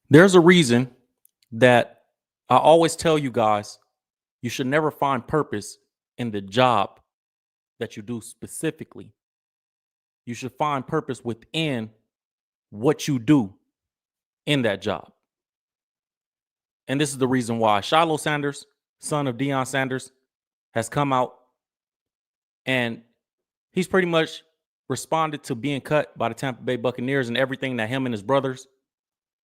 There's a reason that I always tell you guys you should never find purpose in the job that you do specifically. You should find purpose within what you do in that job. And this is the reason why Shilo Sanders, son of Deion Sanders, has come out and he's pretty much responded to being cut by the Tampa Bay Buccaneers and everything that him and his brothers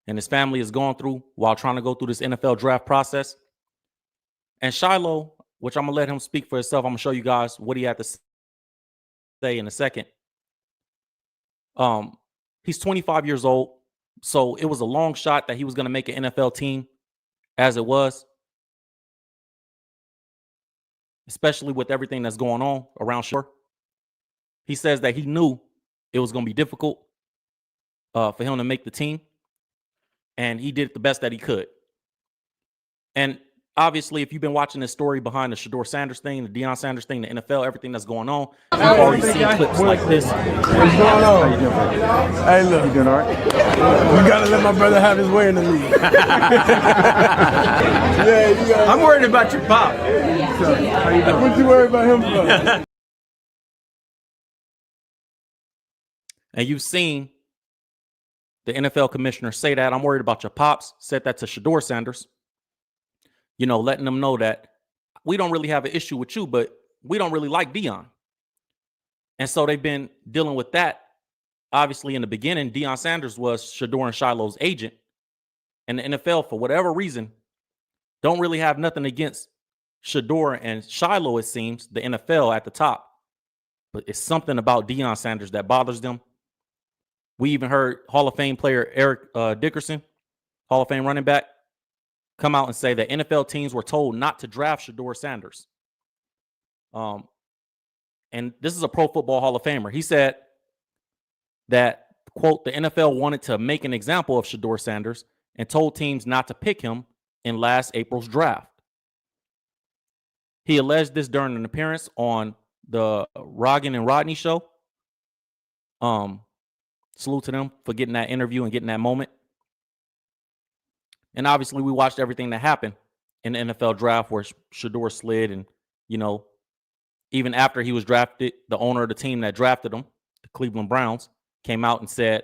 and his family is going through while trying to go through this NFL draft process. And Shilo, which I'm going to let him speak for himself, I'm going to show you guys what he had to say in a second. He's 25 years old, so it was a long shot that he was going to make an NFL team as it was, especially with everything that's going on around Shedeuer. He says that he knew it was going to be difficult for him to make the team, and he did the best that he could. And obviously, if you've been watching this story behind the Shedeur Sanders thing, the Deion Sanders thing, the NFL, everything that's going on, you've already seen clips like this. What's going on? Hey, look. You doing all right? You got to let my brother have his way in the league. Yeah, you got. I'm worried about your pop. How you doing? What you worried about him for? And you've seen the NFL commissioner say that. I'm worried about your pops. Said that to Shedeur Sanders. You know, letting them know that we don't really have an issue with you, but we don't really like Deion. And so they've been dealing with that. Obviously, in the beginning, Deion Sanders was Shedeur and Shiloh's agent. And the NFL, for whatever reason, don't really have nothing against Shedeur and Shilo, it seems, the NFL at the top. But it's something about Deion Sanders that bothers them. We even heard Hall of Fame player Eric Dickerson, Hall of Fame running back, come out and say that NFL teams were told not to draft Shedeur Sanders. And this is a Pro Football Hall of Famer. He said that, quote, the NFL wanted to make an example of Shedeur Sanders and told teams not to pick him in last April's draft. He alleged this during an appearance on the Rogan and Rodney show. Salute to them for getting that interview and getting that moment. And obviously, we watched everything that happened in the NFL draft where Shedeur slid. And, you know, even after he was drafted, the owner of the team that drafted him, the Cleveland Browns, came out and said,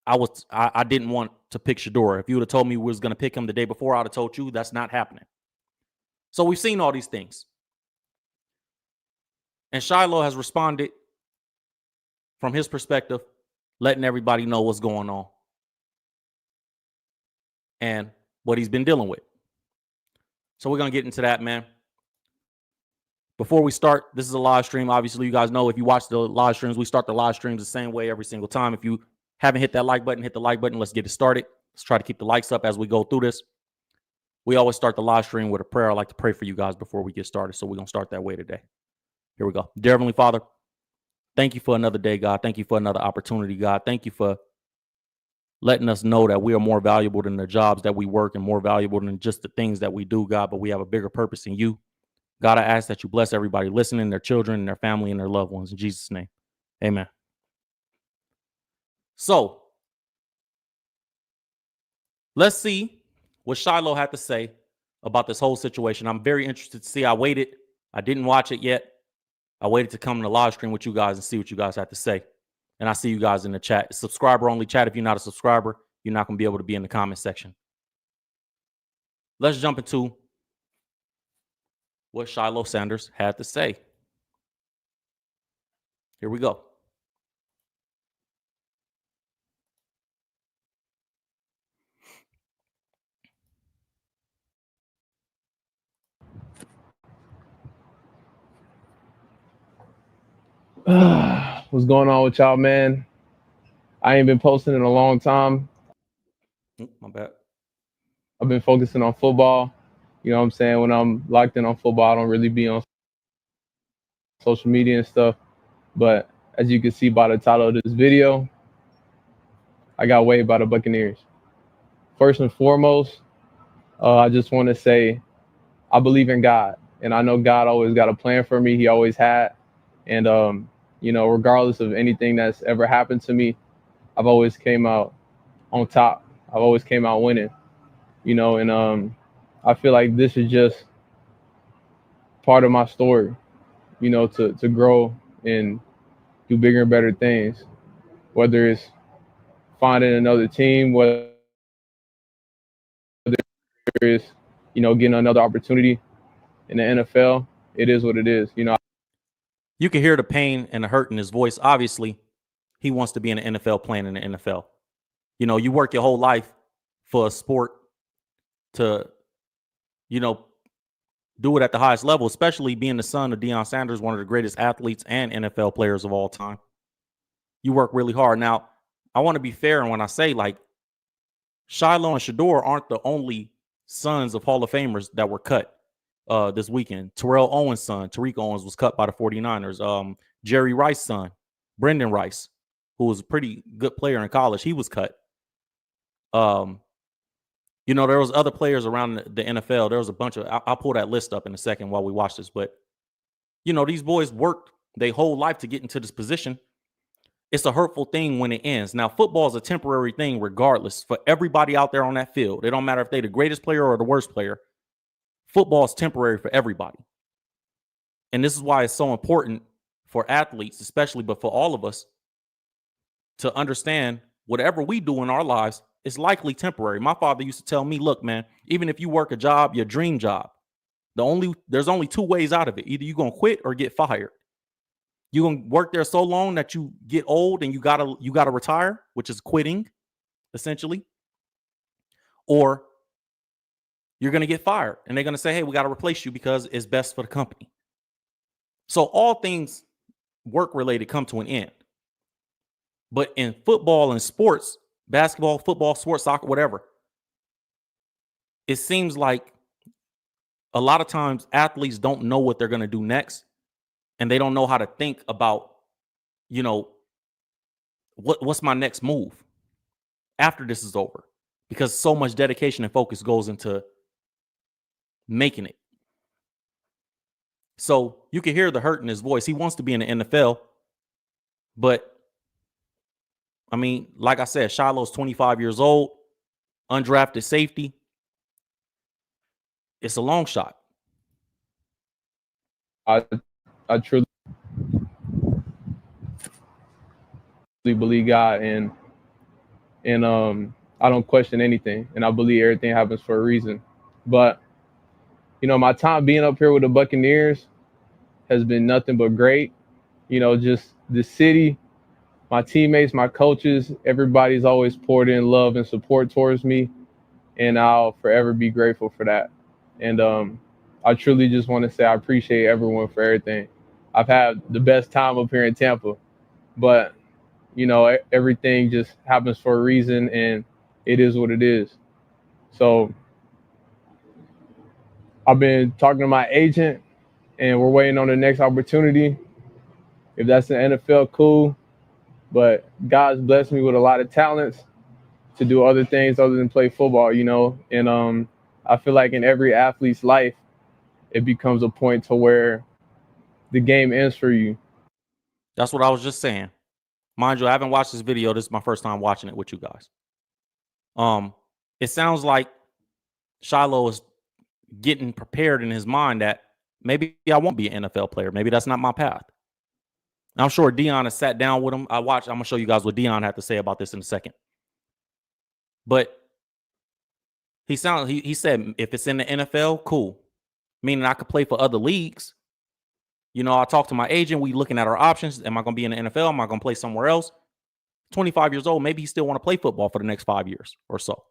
I didn't want to pick Shedeur. If you would have told me we was going to pick him the day before, I'd have told you that's not happening. So we've seen all these things. And Shilo has responded from his perspective, letting everybody know what's going on and what he's been dealing with. So we're going to get into that, man. Before we start, this is a live stream. Obviously, you guys know if you watch the live streams, we start the live streams the same way every single time. If you haven't hit that like button, hit the like button. Let's get it started. Let's try to keep the likes up as we go through this. We always start the live stream with a prayer. I like to pray for you guys before we get started. So we're going to start that way today. Here we go. Dear Heavenly Father, thank you for another day, God. Thank you for another opportunity, God. Thank you for letting us know that we are more valuable than the jobs that we work and more valuable than just the things that we do, God, but we have a bigger purpose in you. God, I ask that you bless everybody listening, their children, and their family, and their loved ones. In Jesus' name, amen. So, let's see what Shilo had to say about this whole situation. I'm very interested to see. I waited. I didn't watch it yet. I waited to come in the live stream with you guys and see what you guys have to say. And I see you guys in the chat. Subscriber only chat. If you're not a subscriber, you're not going to be able to be in the comment section. Let's jump into what Shilo Sanders had to say. Here we go. What's going on with y'all, man? I ain't been posting in a long time. My bad. I've been focusing on football. You know what I'm saying? When I'm locked in on football, I don't really be on social media and stuff. But as you can see by the title of this video, I got waived by the Buccaneers. First and foremost, I just want to say I believe in God. And I know God always got a plan for me. He always had. And, you know, regardless of anything that's ever happened to me, I've always came out on top. I've always came out winning, and I feel like this is just part of my story, to grow and do bigger and better things, whether it's finding another team, whether it's, getting another opportunity in the NFL. It is what it is. You can hear the pain and the hurt in his voice. Obviously, he wants to be in the NFL, playing in the NFL. You work your whole life for a sport to, do it at the highest level, especially being the son of Deion Sanders, one of the greatest athletes and NFL players of all time. You work really hard. Now, I want to be fair, and when I say, like, Shilo and Shedeuer aren't the only sons of Hall of Famers that were cut this weekend. Terrell Owens' son, Tariq Owens, was cut by the 49ers. Jerry Rice's son, Brendan Rice, who was a pretty good player in college, he was cut. There was other players around the NFL. There was a bunch of, I'll pull that list up in a second while we watch this. But, these boys worked their whole life to get into this position. It's a hurtful thing when it ends. Now, football is a temporary thing regardless for everybody out there on that field. It don't matter if they're the greatest player or the worst player. Football is temporary for everybody. And this is why it's so important for athletes, especially, but for all of us, to understand whatever we do in our lives is likely temporary. My father used to tell me, look, man, even if you work a job, your dream job, there's only two ways out of it. Either you're going to quit or get fired. You're going to work there so long that you get old and you gotta retire, which is quitting, essentially. Or you're going to get fired and they're going to say, hey, we got to replace you because it's best for the company. So all things work-related come to an end. But in football and sports, basketball, football, sports, soccer, whatever, it seems like a lot of times athletes don't know what they're going to do next, and they don't know how to think about, what's my next move after this is over, because so much dedication and focus goes into making it. So you can hear the hurt in his voice. He wants to be in the NFL, but I mean, like I said, Shiloh's 25 years old, undrafted safety. It's a long shot. I truly believe God, and I don't question anything, and I believe everything happens for a reason. But my time being up here with the Buccaneers has been nothing but great. Just the city, my teammates, my coaches, everybody's always poured in love and support towards me, and I'll forever be grateful for that. And I truly just want to say I appreciate everyone for everything. I've had the best time up here in Tampa, but everything just happens for a reason, and it is what it is. So I've been talking to my agent, and we're waiting on the next opportunity. If that's the NFL, cool. But God's blessed me with a lot of talents to do other things other than play football, And I feel like in every athlete's life, it becomes a point to where the game ends for you. That's what I was just saying. Mind you, I haven't watched this video. This is my first time watching it with you guys. It sounds like Shilo is getting prepared in his mind that maybe I won't be an NFL player. Maybe that's not my path. I'm sure Deion has sat down with him. I'm going to show you guys what Deion had to say about this in a second. But he said, if it's in the NFL, cool. Meaning I could play for other leagues. I talked to my agent. We looking at our options. Am I going to be in the NFL? Am I going to play somewhere else? 25 years old. Maybe he still want to play football for the next 5 years or so.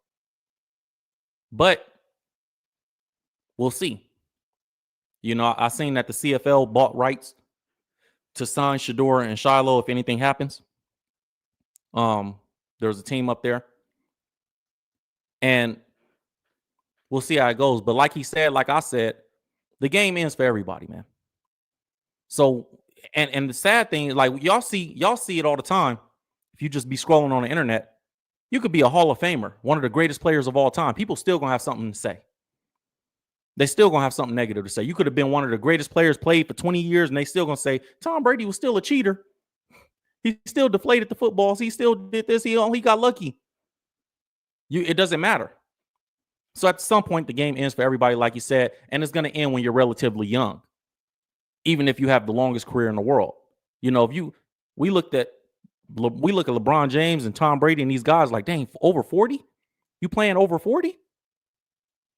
But we'll see. I seen that the CFL bought rights to sign Shedeur and Shilo if anything happens. There's a team up there. And we'll see how it goes. But like I said, the game ends for everybody, man. So, and the sad thing is, like, y'all see it all the time. If you just be scrolling on the internet, you could be a Hall of Famer, one of the greatest players of all time. People still gonna have something to say. They still gonna have something negative to say. You could have been one of the greatest players, played for 20 years, and they still gonna say Tom Brady was still a cheater. He still deflated the footballs. He still did this. He got lucky. It doesn't matter. So at some point, the game ends for everybody, like you said, and it's going to end when you're relatively young, even if you have the longest career in the world. You know, we look at LeBron James and Tom Brady and these guys like, dang, over 40? You playing over 40?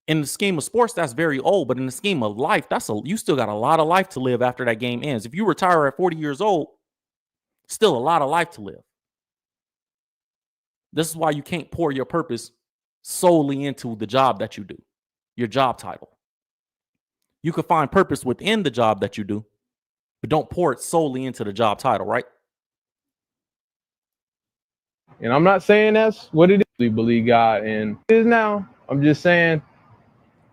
In the scheme of sports, that's very old, but in the scheme of life, you still got a lot of life to live after that game ends. If you retire at 40 years old, still a lot of life to live. This is why you can't pour your purpose solely into the job that you do, your job title. You can find purpose within the job that you do, but don't pour it solely into the job title, right? And I'm not saying that's what it is. We believe God, and it is now. I'm just saying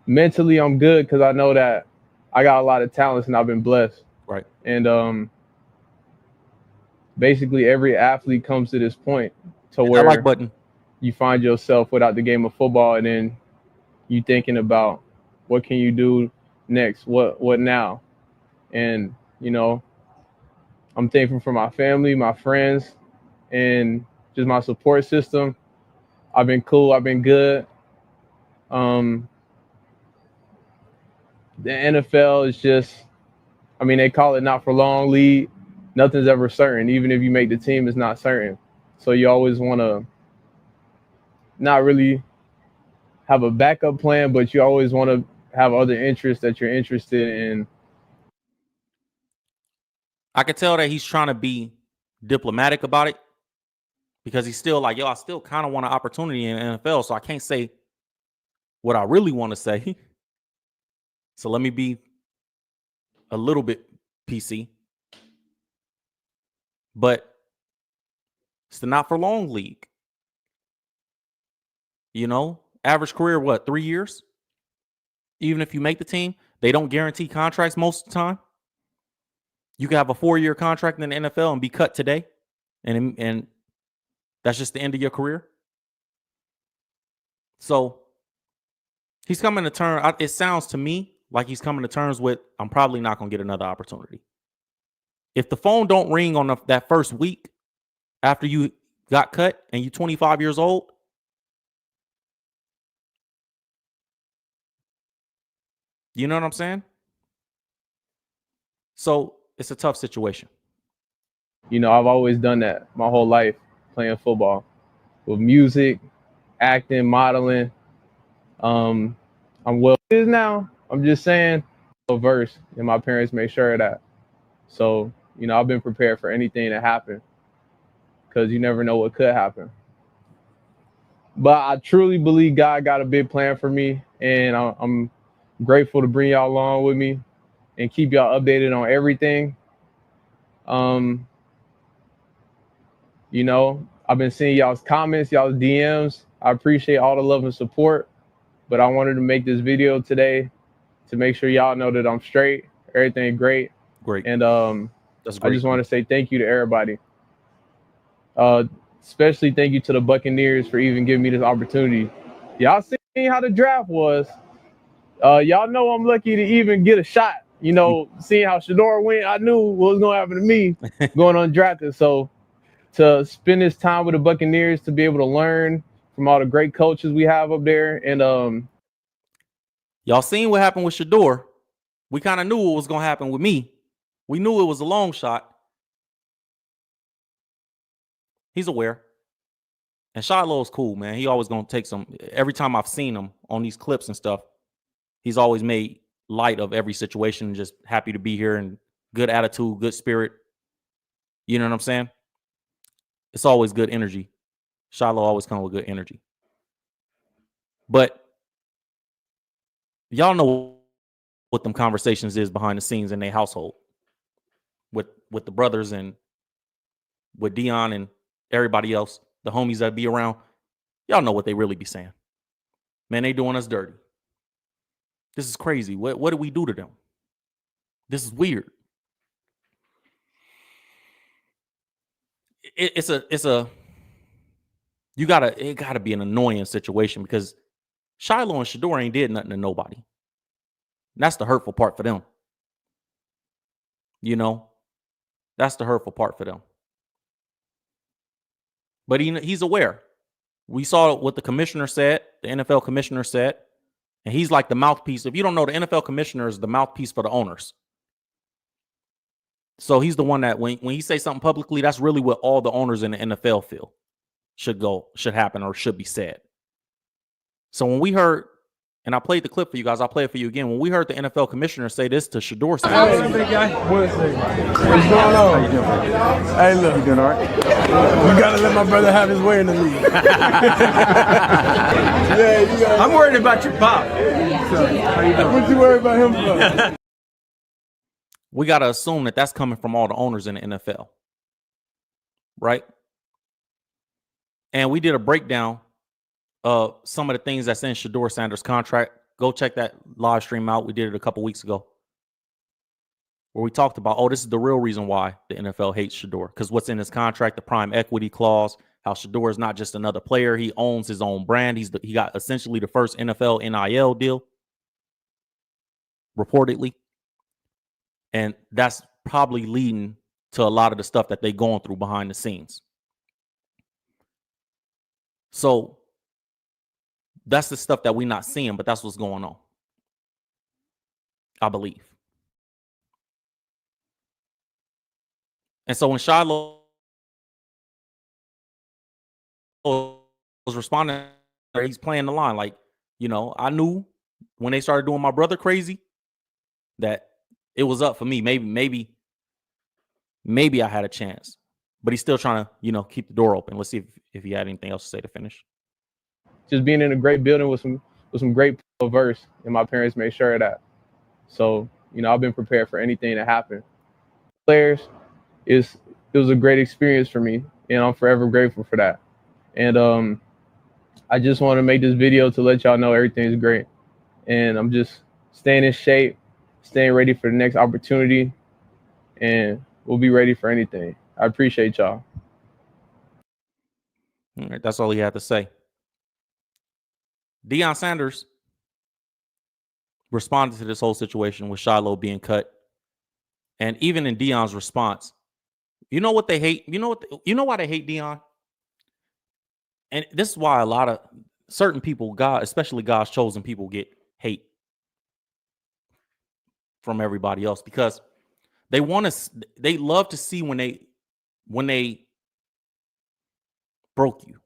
mentally I'm good because I know that I got a lot of talents and I've been blessed. Right. And basically every athlete comes to this point to Hit where that like button. you find yourself without the game of football, and then you thinking about what can you do next, what now. And you know, I'm thankful for my family, my friends, and just my support system. I've been cool, I've been good. The NFL is just, I mean, they call it not for long league. Nothing's ever certain. Even if you make the team, it's not certain. So you always want to not really have a backup plan, but you always want to have other interests that you're interested in. I could tell that he's trying to be diplomatic about it because he's still like, yo, I still kind of want an opportunity in the NFL, so I can't say what I really want to say. So let me be a little bit PC. But it's the not for long league. You know, average career, what, 3 years? Even if you make the team, they don't guarantee contracts most of the time. You can have a 4-year contract in the NFL and be cut today, and that's just the end of your career. So he's coming to terms. It sounds to me like he's coming to terms with, I'm probably not going to get another opportunity. If the phone don't ring on that first week after you got cut and you're 25 years old, you know what I'm saying? So it's a tough situation. You know, I've always done that my whole life, playing football with music, acting, modeling. I'm well is now. I'm just saying a verse, and my parents made sure of that. So, you know, I've been prepared for anything to happen because you never know what could happen. But I truly believe God got a big plan for me, and I'm grateful to bring y'all along with me and keep y'all updated on everything. You know, I've been seeing y'all's comments, y'all's DMs. I appreciate all the love and support, but I wanted to make this video today to make sure y'all know that I'm straight, everything great. Great. And That's great. I just want to say thank you to everybody. Especially thank you to the Buccaneers for even giving me this opportunity. Y'all seen how the draft was. Y'all know I'm lucky to even get a shot. You know, seeing how Shedeuer went, I knew what was going to happen to me going undrafted. So to spend this time with the Buccaneers, to be able to learn from all the great coaches we have up there. And y'all seen what happened with Shedeur. We kind of knew what was going to happen with me. We knew it was a long shot. He's aware. And Shilo is cool, man. He always going to take some. Every time I've seen him on these clips and stuff, he's always made light of every situation and just happy to be here and good attitude, good spirit. You know what I'm saying? It's always good energy. Shilo always comes with good energy. But y'all know what them conversations is behind the scenes in their household with the brothers and with Deion and everybody else, the homies that be around. Y'all know what they really be saying. Man, they doing us dirty. This is crazy. What do we do to them? This is weird. It gotta be an annoying situation because Shilo and Shedeur ain't did nothing to nobody. And that's the hurtful part for them. You know, that's the hurtful part for them. But he's aware. We saw what the commissioner said, the NFL commissioner said, and he's like the mouthpiece. If you don't know, the NFL commissioner is the mouthpiece for the owners. So he's the one that when he say something publicly, that's really what all the owners in the NFL feel should happen or should be said. So when we heard, and I played the clip for you guys, I'll play it for you again. When we heard the NFL commissioner say this to Shedeur Sanders. Hey, big guy. What's going on? How you doing? Hey, look. You doing all right? You gotta let my brother have his way in the league. Yeah, you gotta. I'm worried about your pop. So, how you doing? What you worried about him for? We got to assume that that's coming from all the owners in the NFL, right? And we did a breakdown of some of the things that's in Shedeur Sanders' contract. Go check that live stream out. We did it a couple weeks ago where we talked about, this is the real reason why the NFL hates Shedeur, because what's in his contract, the prime equity clause, how Shedeur is not just another player. He owns his own brand. He got essentially the first NFL NIL deal, reportedly. And that's probably leading to a lot of the stuff that they're going through behind the scenes. So that's the stuff that we're not seeing, but that's what's going on, I believe. And so when Shilo was responding, he's playing the line like, I knew when they started doing my brother crazy that it was up for me. Maybe I had a chance, but he's still trying to, keep the door open. Let's see if he had anything else to say to finish. Just being in a great building with some great verse, and my parents made sure of that. So, I've been prepared for anything to happen. Players, it was a great experience for me, and I'm forever grateful for that. And I just want to make this video to let y'all know everything's great. And I'm just staying in shape, staying ready for the next opportunity, and we'll be ready for anything. I appreciate y'all. All right, that's all he had to say. Deion Sanders responded to this whole situation with Shilo being cut. And even in Deion's response, you know what they hate? You know why they hate Deion? And this is why a lot of certain people, especially God's chosen people, get hate from everybody else, because they love to see when they broke you.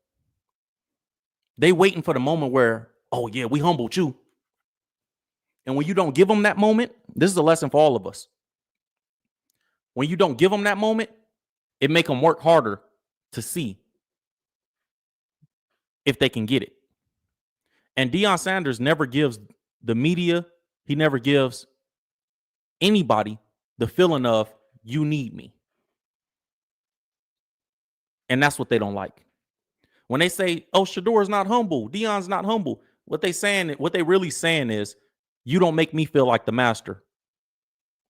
They waiting for the moment where, oh yeah, we humbled you. And when you don't give them that moment, this is a lesson for all of us. When you don't give them that moment, it make them work harder to see if they can get it. And Deion Sanders never gives the media, he never gives anybody the feeling of, you need me. And that's what they don't like. When they say, oh, Shedeur is not humble, Deion's not humble, what they really saying is, you don't make me feel like the master.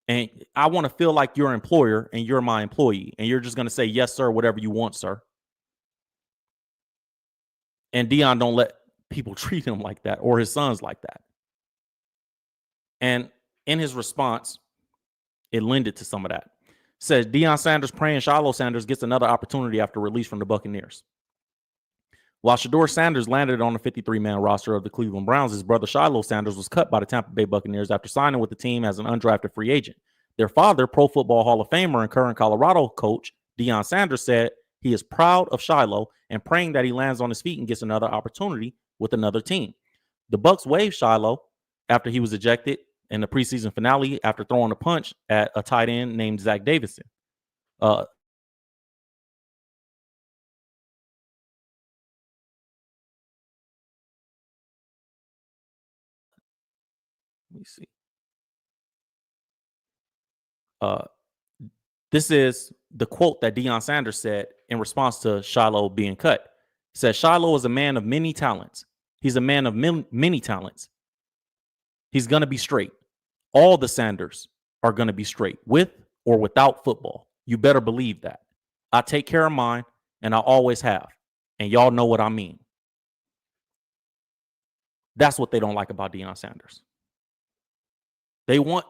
And I want to feel like your employer and you're my employee. And you're just going to say, yes, sir, whatever you want, sir. And Deion don't let people treat him like that, or his sons like that. And in his response, it lended to some of that. It says Deion Sanders praying Shilo Sanders gets another opportunity after release from the Buccaneers. While Shedeur Sanders landed on the 53-man roster of the Cleveland Browns, his brother Shilo Sanders was cut by the Tampa Bay Buccaneers after signing with the team as an undrafted free agent. Their father, Pro Football Hall of Famer and current Colorado coach Deion Sanders, said he is proud of Shilo and praying that he lands on his feet and gets another opportunity with another team. The Bucs waived Shilo after he was ejected in the preseason finale after throwing a punch at a tight end named Zach Davison. Let me see. This is the quote that Deion Sanders said in response to Shilo being cut. He said, Shilo is a man of many talents. He's a man of many talents. He's going to be straight. All the Sanders are going to be straight, with or without football. You better believe that. I take care of mine, and I always have. And y'all know what I mean. That's what they don't like about Deion Sanders. They want...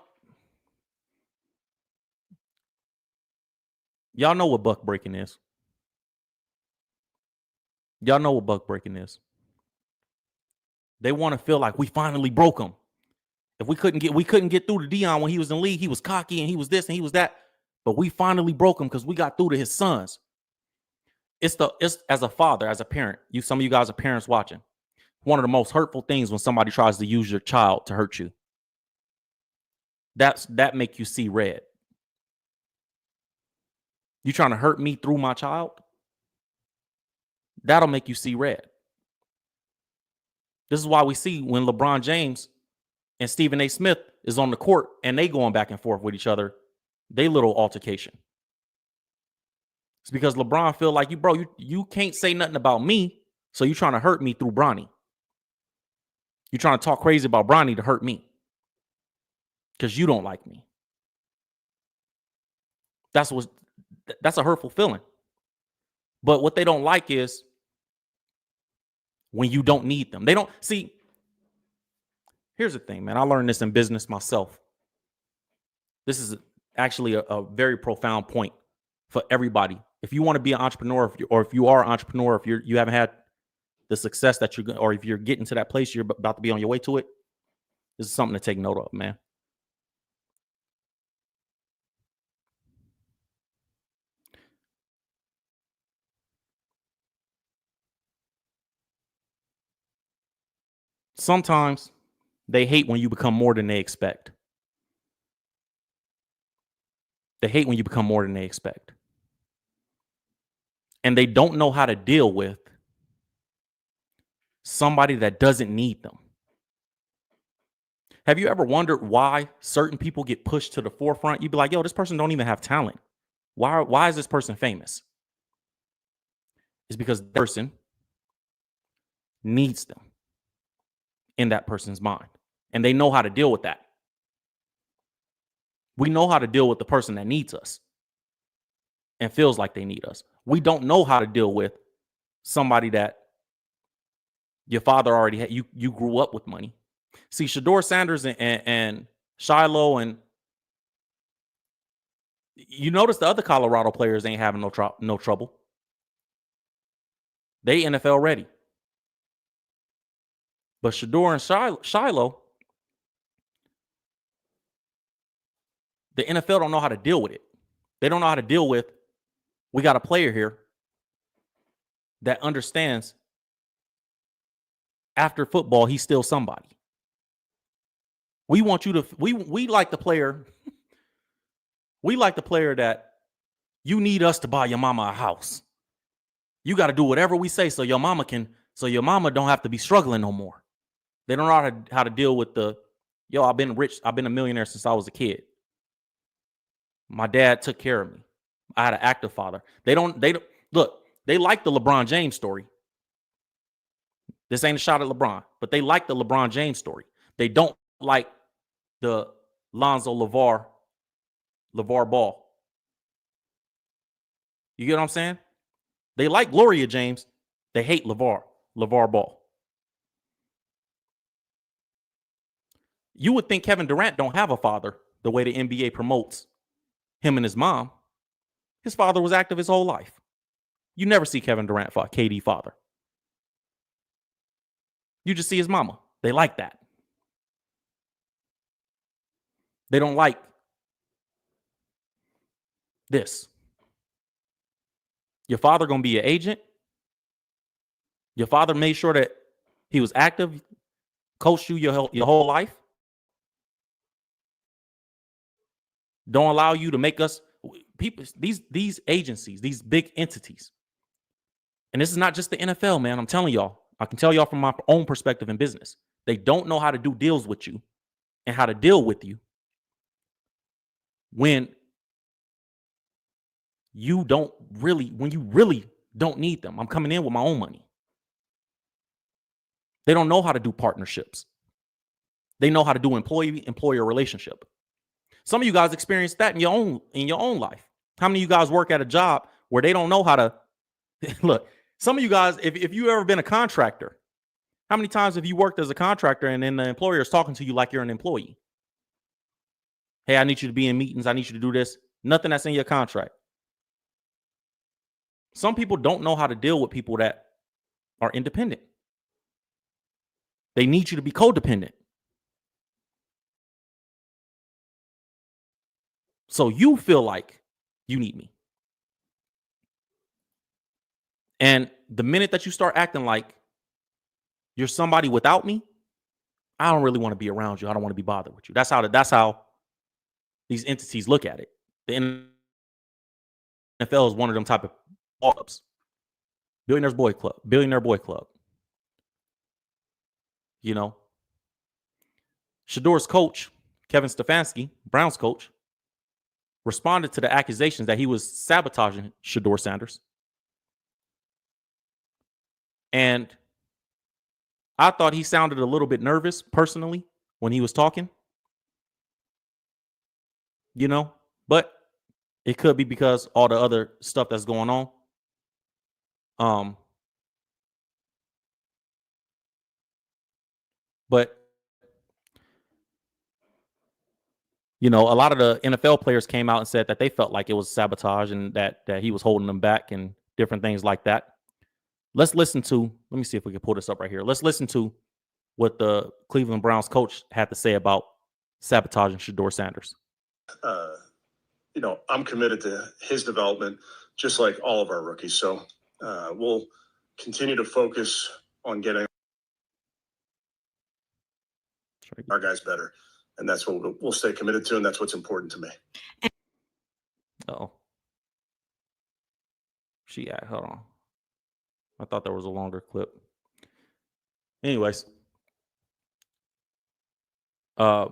Y'all know what buck breaking is. Y'all know what buck breaking is. They want to feel like we finally broke him. If we couldn't get through to Deion when he was in the league, he was cocky and he was this and he was that. But we finally broke him because we got through to his sons. It's as a father, as a parent, some of you guys are parents watching. One of the most hurtful things when somebody tries to use your child to hurt you. That make you see red. You trying to hurt me through my child? That'll make you see red. This is why we see when LeBron James and Stephen A. Smith is on the court and they going back and forth with each other, they little altercation. It's because LeBron feel like you can't say nothing about me, so you trying to hurt me through Bronny. You trying to talk crazy about Bronny to hurt me because you don't like me. That's a hurtful feeling. But what they don't like is when you don't need them. They don't see. Here's the thing, man. I learned this in business myself. This is actually a very profound point for everybody. If you want to be an entrepreneur, if you are an entrepreneur, if you haven't had the success that or if you're getting to that place, you're about to be on your way to it. This is something to take note of, man. Sometimes they hate when you become more than they expect. They hate when you become more than they expect. And they don't know how to deal with somebody that doesn't need them. Have you ever wondered why certain people get pushed to the forefront? You'd be like, yo, this person don't even have talent. Why is this person famous? It's because the person needs them in that person's mind. And they know how to deal with that. We know how to deal with the person that needs us and feels like they need us. We don't know how to deal with somebody that your father already had. You grew up with money. See, Shedeur Sanders and Shilo, and you notice the other Colorado players ain't having no trouble. They NFL ready. But Shedeur and Shilo, the NFL don't know how to deal with it. They don't know how to deal with, we got a player here that understands after football, he's still somebody. We want you to, we like the player. We like the player that you need us to buy your mama a house. You got to do whatever we say so your mama don't have to be struggling no more. They don't know how to deal with I've been rich. I've been a millionaire since I was a kid. My dad took care of me. I had an active father. They don't look, they like the LeBron James story. This ain't a shot at LeBron, but they like the LeBron James story. They don't like the Lonzo LeVar Ball. You get what I'm saying? They like Gloria James. They hate LeVar Ball. You would think Kevin Durant don't have a father the way the NBA promotes him and his mom. His father was active his whole life. You never see Kevin Durant KD father. You just see his mama. They like that. They don't like this. Your father going to be your agent. Your father made sure that he was active, coached you your whole life. Don't allow you to make us people, these agencies, these big entities. And this is not just the NFL, man. I'm telling y'all. I can tell y'all from my own perspective in business. They don't know how to do deals with you and how to deal with you when you really don't need them. I'm coming in with my own money. They don't know how to do partnerships. They know how to do employee-employer relationship. Some of you guys experience that in your own life. How many of you guys work at a job where they don't know how to look? Some of you guys, if you ever been a contractor, how many times have you worked as a contractor and then the employer is talking to you like you're an employee? Hey, I need you to be in meetings. I need you to do this. Nothing that's in your contract. Some people don't know how to deal with people that are independent. They need you to be codependent. So you feel like you need me. And the minute that you start acting like you're somebody without me, I don't really want to be around you. I don't want to be bothered with you. That's how these entities look at it. The NFL is one of them type of clubs. Billionaire boy club. You know, Shedeur's coach, Kevin Stefanski, Browns coach, responded to the accusations that he was sabotaging Shedeur Sanders. And I thought he sounded a little bit nervous personally when he was talking. You know, but it could be because all the other stuff that's going on. But you know, a lot of the NFL players came out and said that they felt like it was sabotage and that he was holding them back and different things like that. Let's listen to, let me see if we can pull this up right here. Let's listen to what the Cleveland Browns coach had to say about sabotaging Shedeur Sanders. You know, I'm committed to his development, just like all of our rookies. So we'll continue to focus on getting our guys better. And that's what we'll stay committed to, and that's what's important to me. Oh. Hold on. I thought there was a longer clip. Anyways. I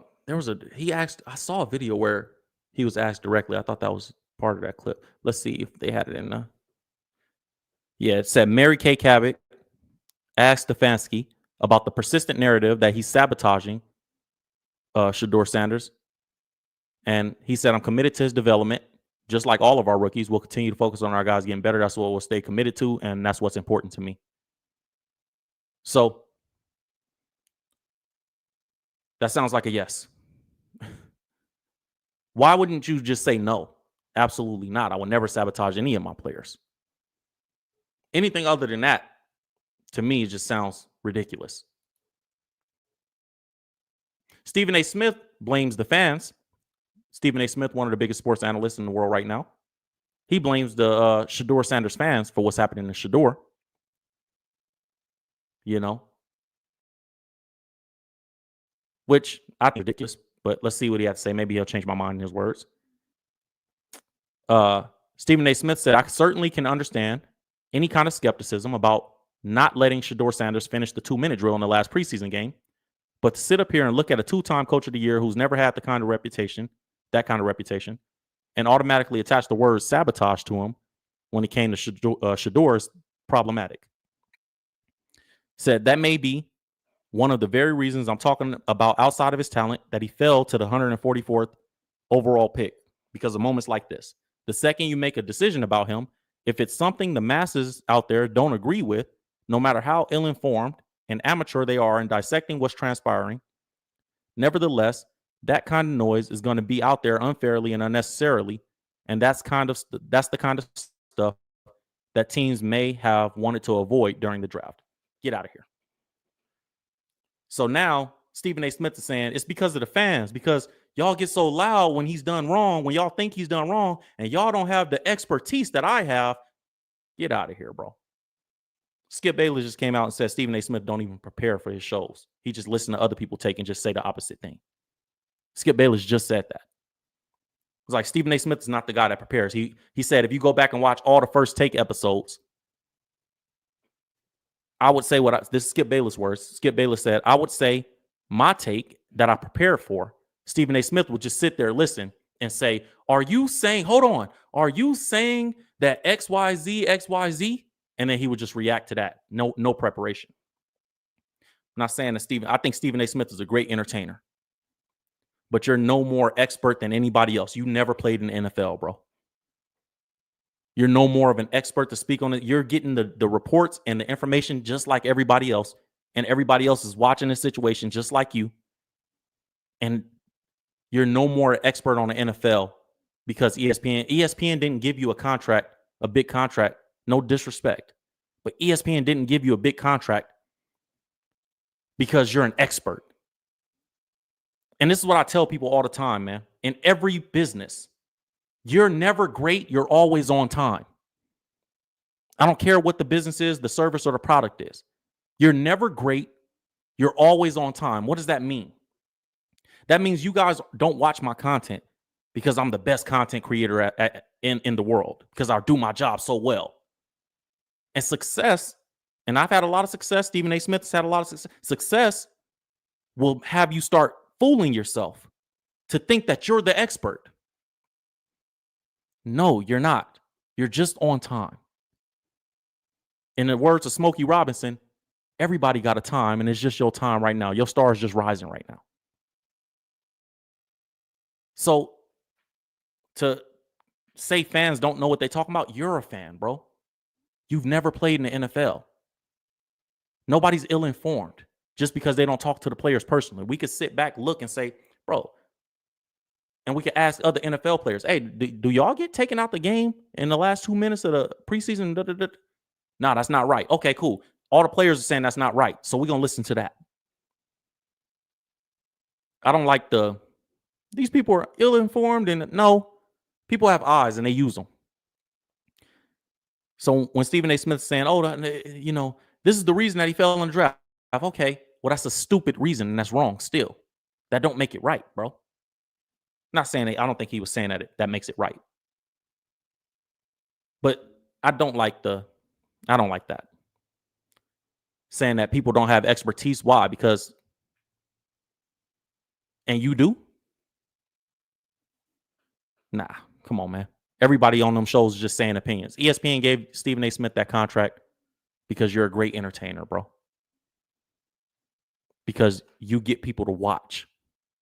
saw a video where he was asked directly. I thought that was part of that clip. Let's see if they had it in the. Yeah, it said Mary Kay Cabot asked Stefanski about the persistent narrative that he's sabotaging Shedeur Sanders. And he said, I'm committed to his development. Just like all of our rookies, we'll continue to focus on our guys getting better. That's what we'll stay committed to, and that's what's important to me. So that sounds like a yes. Why wouldn't you just say no? Absolutely not. I would never sabotage any of my players. Anything other than that, to me, it just sounds ridiculous. Stephen A. Smith blames the fans. Stephen A. Smith, one of the biggest sports analysts in the world right now. He blames the Shedeur Sanders fans for what's happening in Shedeur. You know, which I think is ridiculous, but let's see what he had to say. Maybe he'll change my mind in his words. Stephen A. Smith said, I certainly can understand any kind of skepticism about not letting Shedeur Sanders finish the 2-minute drill in the last preseason game. But to sit up here and look at a 2-time coach of the year who's never had that kind of reputation, and automatically attach the word sabotage to him when it came to Shedeur is problematic. Said that may be one of the very reasons I'm talking about outside of his talent that he fell to the 144th overall pick because of moments like this. The second you make a decision about him, if it's something the masses out there don't agree with, no matter how ill-informed and amateur they are in dissecting what's transpiring, nevertheless, that kind of noise is going to be out there unfairly and unnecessarily, and that's the kind of stuff that teams may have wanted to avoid during the draft. Get out of here. So now Stephen A. Smith is saying it's because of the fans, because y'all get so loud when he's done wrong, when y'all think he's done wrong, and y'all don't have the expertise that I have. Get out of here, bro. Skip Bayless just came out and said Stephen A. Smith don't even prepare for his shows. He just listen to other people take and just say the opposite thing. Skip Bayless just said that. It's like Stephen A. Smith is not the guy that prepares. He said if you go back and watch all the First Take episodes, I would say this is Skip Bayless' words. Skip Bayless said, I would say my take that I prepared for. Stephen A. Smith would just sit there, listen, and say, are you saying that XYZ? And then he would just react to that. No preparation. I'm not saying that I think Stephen A. Smith is a great entertainer. But you're no more expert than anybody else. You never played in the NFL, bro. You're no more of an expert to speak on it. You're getting the reports and the information just like everybody else. And everybody else is watching the situation just like you. And you're no more expert on the NFL because ESPN didn't give you a contract, a big contract. No disrespect. But ESPN didn't give you a big contract because you're an expert. And this is what I tell people all the time, man. In every business, you're never great. You're always on time. I don't care what the business is, the service, or the product is. You're never great. You're always on time. What does that mean? That means you guys don't watch my content because I'm the best content creator in the world, because I do my job so well. And success, and I've had a lot of success. Stephen A. Smith has had a lot of success. Success will have you start fooling yourself to think that you're the expert. No, you're not. You're just on time. In the words of Smokey Robinson, everybody got a time, and it's just your time right now. Your star is just rising right now. So to say fans don't know what they're talking about, you're a fan, bro. You've never played in the NFL. Nobody's ill-informed just because they don't talk to the players personally. We could sit back, look, and say, bro, and we could ask other NFL players, hey, do y'all get taken out the game in the last 2 minutes of the preseason? No, that's not right. Okay, cool. All the players are saying that's not right, so we're going to listen to that. I don't like these people are ill-informed, and no, people have eyes and they use them. So when Stephen A. Smith is saying, this is the reason that he fell in the draft. Okay, well, that's a stupid reason, and that's wrong still. That don't make it right, bro. Not saying I don't think he was saying that makes it right. But I don't like that. Saying that people don't have expertise. Why? Because, and you do? Nah, come on, man. Everybody on them shows is just saying opinions. ESPN gave Stephen A. Smith that contract because you're a great entertainer, bro. Because you get people to watch,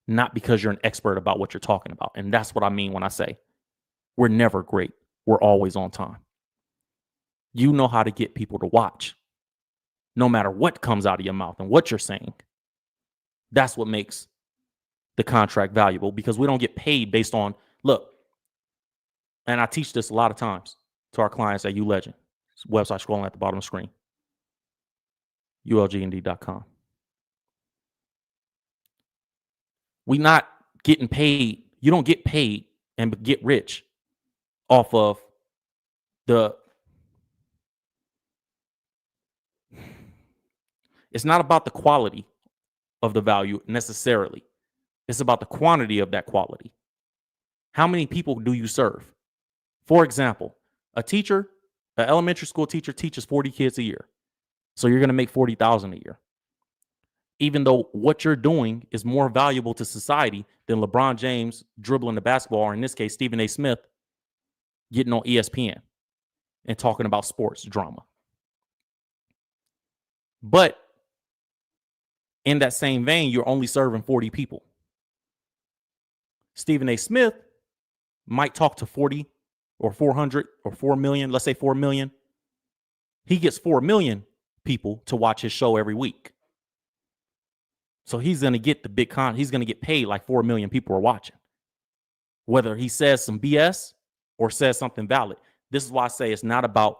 not because you're an expert about what you're talking about. And that's what I mean when I say we're never great. We're always on time. You know how to get people to watch, no matter what comes out of your mouth and what you're saying. That's what makes the contract valuable, because we don't get paid based on, look, and I teach this a lot of times to our clients at ULegend. It's a website scrolling at the bottom of the screen, ulgnd.com. We not getting paid. You don't get paid and get rich off of it's not about the quality of the value necessarily. It's about the quantity of that quality. How many people do you serve? For example, an elementary school teacher teaches 40 kids a year. So you're going to make $40,000 a year. Even though what you're doing is more valuable to society than LeBron James dribbling the basketball, or in this case, Stephen A. Smith getting on ESPN and talking about sports drama. But in that same vein, you're only serving 40 people. Stephen A. Smith might talk to 40 or 400 or 4 million, let's say 4 million. He gets 4 million people to watch his show every week. So he's going to get the big he's going to get paid like 4 million people are watching. Whether he says some BS or says something valid. This is why I say it's not about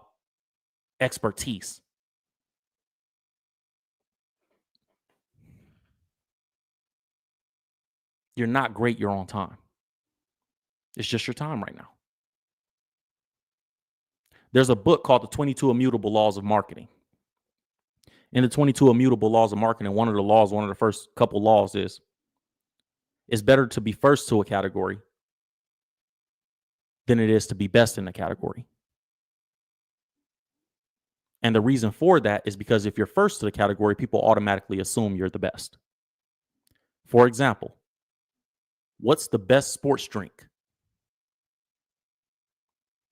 expertise. You're not great, you're on time. It's just your time right now. There's a book called The 22 Immutable Laws of Marketing. In the 22 Immutable Laws of Marketing, one of the first couple laws is, it's better to be first to a category than it is to be best in a category. And the reason for that is because if you're first to the category, people automatically assume you're the best. For example, what's the best sports drink?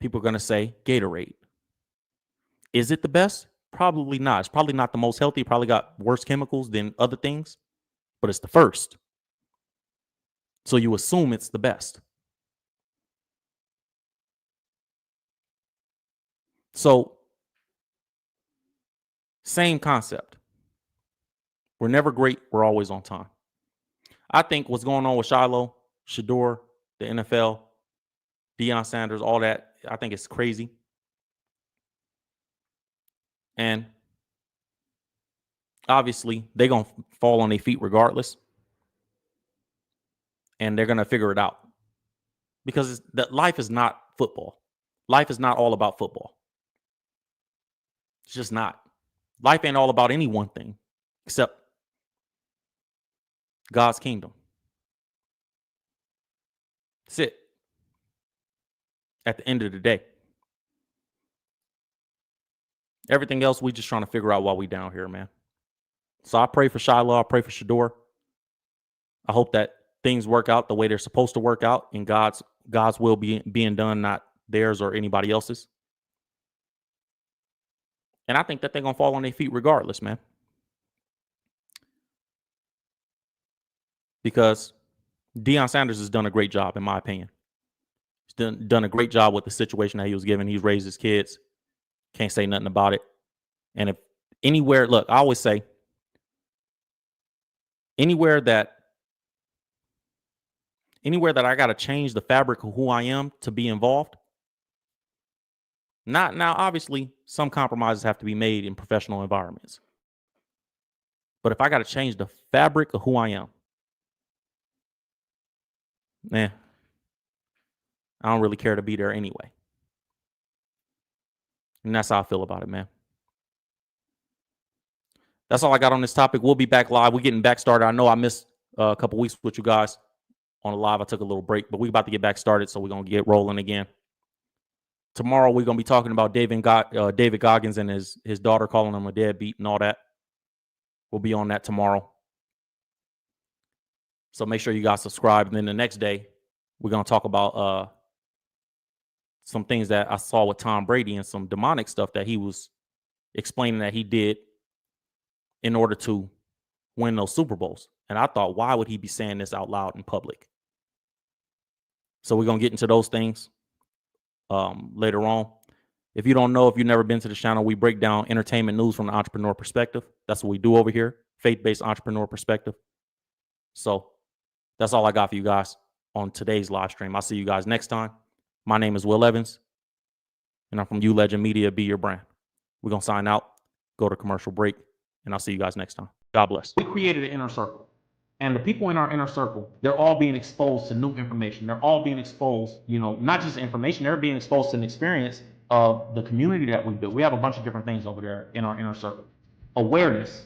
People are going to say Gatorade. Is it the best? Probably not. It's probably not the most healthy. Probably got worse chemicals than other things, but it's the first. So you assume it's the best. So, same concept. We're never great. We're always on time. I think what's going on with Shilo, Shedeuer, the NFL, Deion Sanders, all that, I think it's crazy. And obviously, they're going to fall on their feet regardless. And they're going to figure it out. Because life is not football. Life is not all about football. It's just not. Life ain't all about any one thing except God's kingdom. That's it. At the end of the day. Everything else, we just trying to figure out while we down here, man. So I pray for Shilo. I pray for Shedeur. I hope that things work out the way they're supposed to work out and God's will being done, not theirs or anybody else's. And I think that they're going to fall on their feet regardless, man. Because Deion Sanders has done a great job, in my opinion. He's done a great job with the situation that he was given. He's raised his kids. Can't say nothing about it. And if anywhere, look, I always say, anywhere that I got to change the fabric of who I am to be involved. Not now, obviously, some compromises have to be made in professional environments. But if I got to change the fabric of who I am, I don't really care to be there anyway. And that's how I feel about it, man. That's all I got on this topic. We'll be back live. We're getting back started. I know I missed a couple weeks with you guys on a live. I took a little break, but we're about to get back started, so we're going to get rolling again. Tomorrow, we're going to be talking about David Goggins and his daughter calling him a deadbeat and all that. We'll be on that tomorrow. So make sure you guys subscribe. And then the next day, we're going to talk about some things that I saw with Tom Brady and some demonic stuff that he was explaining that he did in order to win those Super Bowls. And I thought, why would he be saying this out loud in public? So we're going to get into those things later on. If you don't know, if you've never been to the channel, we break down entertainment news from the entrepreneur perspective. That's what we do over here, faith-based entrepreneur perspective. So that's all I got for you guys on today's live stream. I'll see you guys next time. My name is Will Evans, and I'm from You Legend Media, Be Your Brand. We're going to sign out, go to commercial break, and I'll see you guys next time. God bless. We created an inner circle, and the people in our inner circle, they're all being exposed to new information. They're all being exposed, not just information, they're being exposed to an experience of the community that we built. We have a bunch of different things over there in our inner circle. Awareness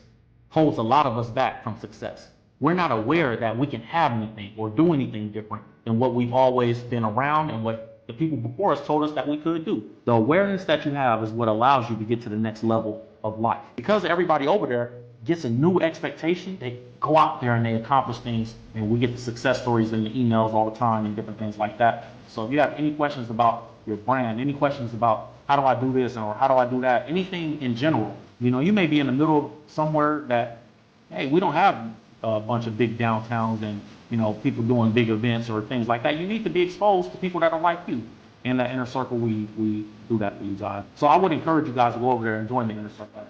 holds a lot of us back from success. We're not aware that we can have anything or do anything different than what we've always been around and what the people before us told us that we could do. The awareness that you have is what allows you to get to the next level of life. Because everybody over there gets a new expectation, they go out there and they accomplish things, and we get the success stories in the emails all the time and different things like that. So if you have any questions about your brand, any questions about how do I do this or how do I do that, anything in general, you may be in the middle of somewhere that, hey, we don't have a bunch of big downtowns and people doing big events or things like that. You need to be exposed to people that are like you. In that inner circle, we do that for you guys. So I would encourage you guys to go over there and join the inner circle.